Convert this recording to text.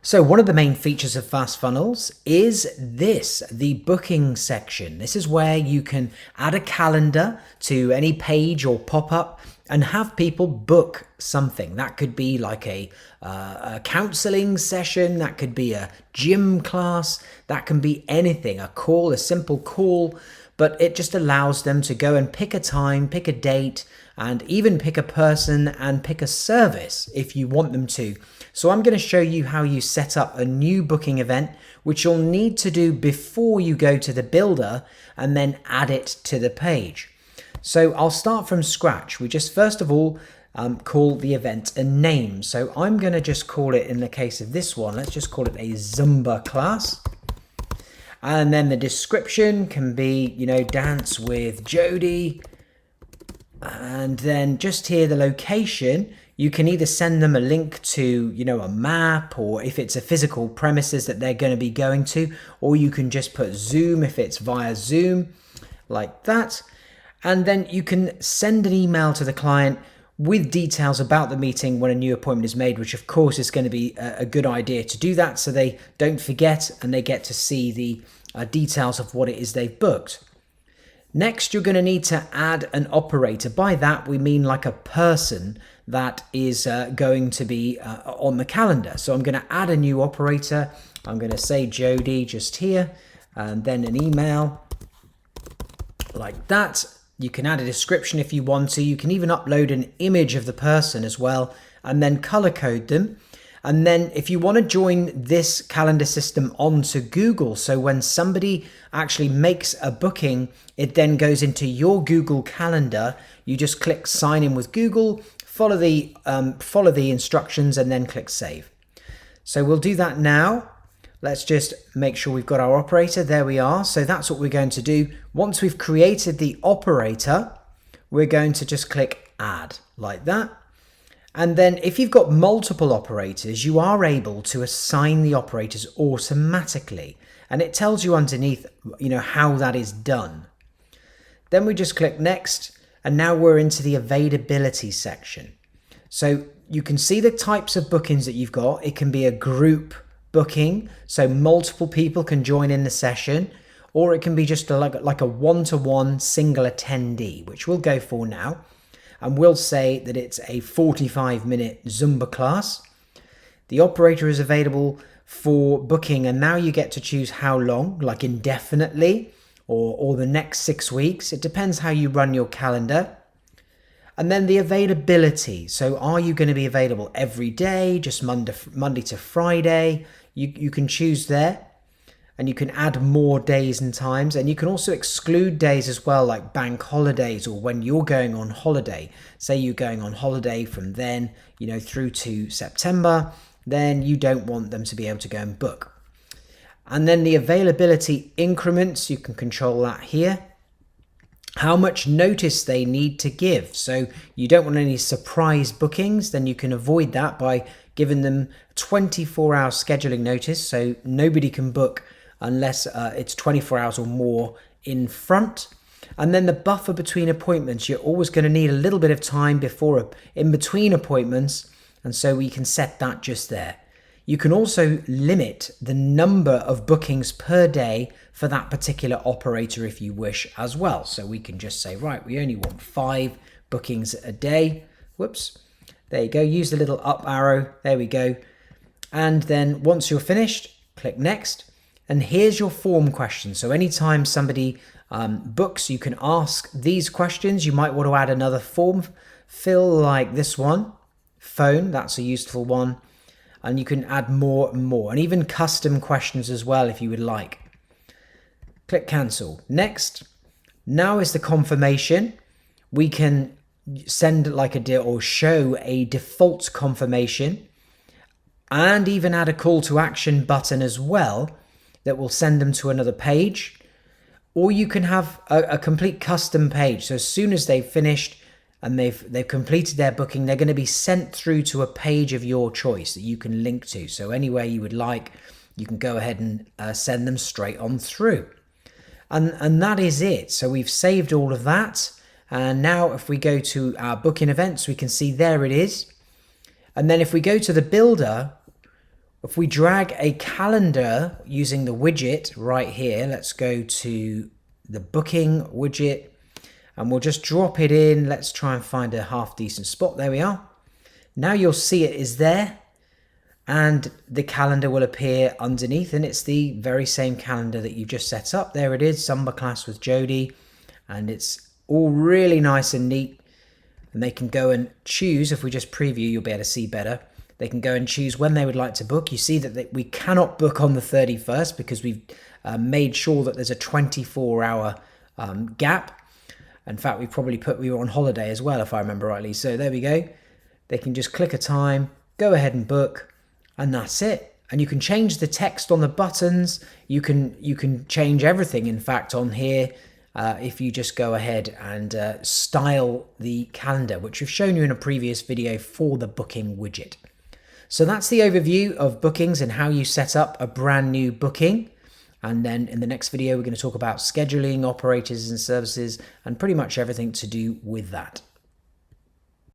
So one of the main features of Fast Funnels is the booking section. This is where you can add a calendar to any page or pop-up and have people book something. That could be like a counseling session, that could be a gym class, that can be anything, a call, a simple call, but it just allows them to go and pick a time, pick a date, and even pick a person and pick a service if you want them to. So I'm going to show you how you set up a new booking event, which you'll need to do before you go to the builder and then add it to the page. So I'll start from scratch. We just first of all call the event a name. So I'm going to just call it, in the case of this one, let's just call it a Zumba class. And then the description can be, dance with Jody. And then just here, the location, you can either send them a link to, a map, or if it's a physical premises that they're going to be going to, or you can just put Zoom if it's via Zoom, like that. And then you can send an email to the client with details about the meeting when a new appointment is made, which of course is going to be a good idea to do that so they don't forget and they get to see the details of what it is they've booked. Next, you're going to need to add an operator. By that, we mean like a person that is going to be on the calendar. So I'm going to add a new operator. I'm going to say Jody just here, and then an email like that. You can add a description if you want to. You can even upload an image of the person as well, and then color code them. And then if you want to join this calendar system onto Google, so when somebody actually makes a booking, it then goes into your Google Calendar. You just click sign in with Google, follow the instructions, and then click save. So we'll do that now. Let's just make sure we've got our operator. There we are. So that's what we're going to do. Once we've created the operator, we're going to just click add like that. And then if you've got multiple operators, you are able to assign the operators automatically. And it tells you underneath, how that is done. Then we just click next. And now we're into the availability section. So you can see the types of bookings that you've got. It can be a group booking, so multiple people can join in the session, or it can be just like a one-to-one single attendee, which we'll go for now. And we'll say that it's a 45-minute Zumba class. The operator is available for booking, and now you get to choose how long, like indefinitely or the next 6 weeks. It depends how you run your calendar. And then the availability. So are you going to be available every day, just Monday to Friday? You can choose there. And you can add more days and times, and you can also exclude days as well, like bank holidays or when you're going on holiday. Say you're going on holiday from then, through to September, then you don't want them to be able to go and book. And then the availability increments, you can control that here. How much notice they need to give. So you don't want any surprise bookings, then you can avoid that by giving them 24-hour scheduling notice, so nobody can book unless it's 24 hours or more in front. And then the buffer between appointments, you're always going to need a little bit of time in between appointments, and so we can set that just there. You can also limit the number of bookings per day for that particular operator if you wish as well. So we can just say, right, we only want 5 bookings a day. Whoops. There you go. Use the little up arrow. There we go. And then once you're finished, click next. And here's your form question. So anytime somebody books, you can ask these questions. You might want to add another form fill like this one. Phone, that's a useful one. And you can add more and more. And even custom questions as well if you would like. Click cancel. Next. Now is the confirmation. We can send or show a default confirmation. And even add a call to action button as well, that will send them to another page. Or you can have a complete custom page. So as soon as they've finished and they've completed their booking, they're going to be sent through to a page of your choice that you can link to. So anywhere you would like, you can go ahead and send them straight on through. And that is it. So we've saved all of that. And now if we go to our booking events, we can see there it is. And then if we go to the builder, If we drag a calendar using the widget right here, let's go to the booking widget and we'll just drop it in. Let's try and find a half decent spot. There we are. Now you'll see it is there and the calendar will appear underneath, and it's the very same calendar that you just set up. There it is, Summer Class with Jody, and it's all really nice and neat. And they can go and choose. If we just preview, you'll be able to see better. They can go and choose when they would like to book. You see that we cannot book on the 31st because we've made sure that there's a 24-hour gap. In fact, we were on holiday as well, if I remember rightly. So there we go. They can just click a time, go ahead and book, and that's it. And you can change the text on the buttons. You can change everything, in fact, on here. If you just go ahead and style the calendar, which we've shown you in a previous video for the booking widget. So that's the overview of bookings and how you set up a brand new booking. And then in the next video, we're going to talk about scheduling, operators and services, and pretty much everything to do with that.